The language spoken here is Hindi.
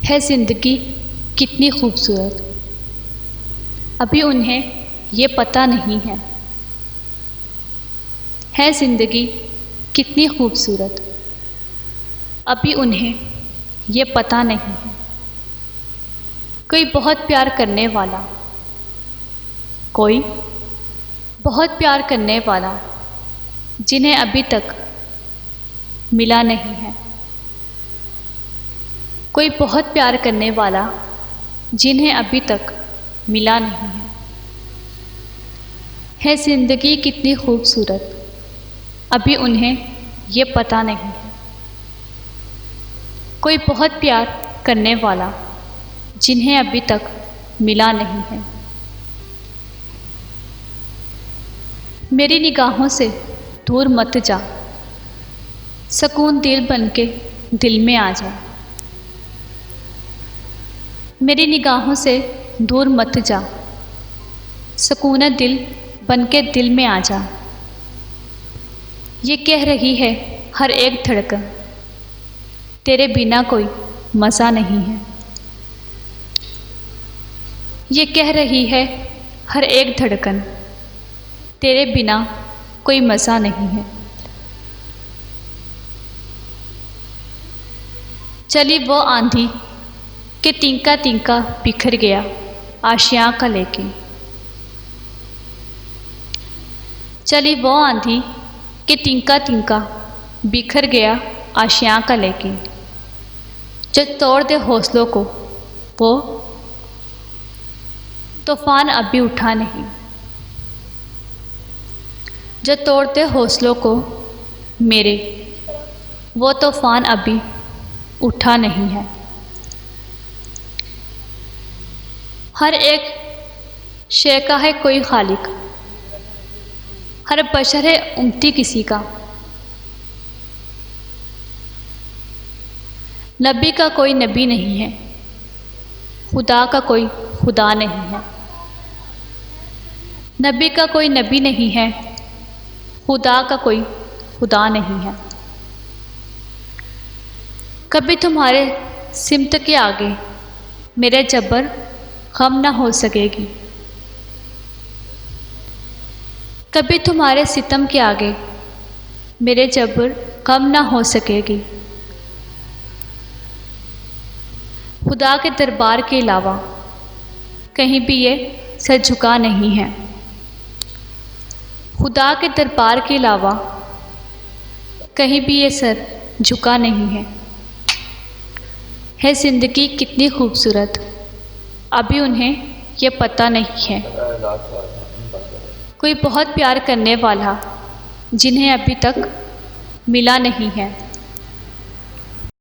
है ज़िंदगी कितनी खूबसूरत, अभी उन्हें ये पता नहीं है ज़िंदगी कितनी खूबसूरत, अभी उन्हें ये पता नहीं है। कोई बहुत प्यार करने वाला, कोई बहुत प्यार करने वाला जिन्हें अभी तक मिला नहीं है। कोई बहुत प्यार करने वाला जिन्हें अभी तक मिला नहीं है ज़िंदगी कितनी खूबसूरत, अभी उन्हें ये पता नहीं है। कोई बहुत प्यार करने वाला जिन्हें अभी तक मिला नहीं है। मेरी निगाहों से दूर मत जा, सुकून दिल बनके दिल में आ जा। मेरी निगाहों से दूर मत जा, सुकून दिल बनके दिल में आ जा। ये कह रही है हर एक धड़कन, तेरे बिना कोई मज़ा नहीं है। ये कह रही है हर एक धड़कन, तेरे बिना कोई मज़ा नहीं है। चली वो आंधी कि तिनका तिनका बिखर गया आशियाँ का लेके। चली वो आंधी कि तिनका तिनका बिखर गया आशियाँ का लेके। जो तोड़ दे हौसलों को वो तूफान अभी उठा नहीं। जो तोड़ते हौसलों को मेरे, वो तूफान अभी उठा नहीं है। हर एक शे का है कोई खालिक, हर बशर है उम्मती किसी का। नबी का कोई नबी नहीं है, खुदा का कोई खुदा नहीं है। नबी का कोई नबी नहीं है, खुदा का कोई खुदा नहीं है। कभी तुम्हारे सिमत के आगे मेरे जबर गम ना हो सकेगी। कभी तुम्हारे सितम के आगे मेरे जबर गम ना हो सकेगी। खुदा के दरबार के अलावा कहीं भी ये सर झुका नहीं है। खुदा के दरबार के अलावा कहीं भी ये सर झुका नहीं है ज़िंदगी कितनी खूबसूरत, अभी उन्हें ये पता नहीं है। कोई बहुत प्यार करने वाला जिन्हें अभी तक मिला नहीं है।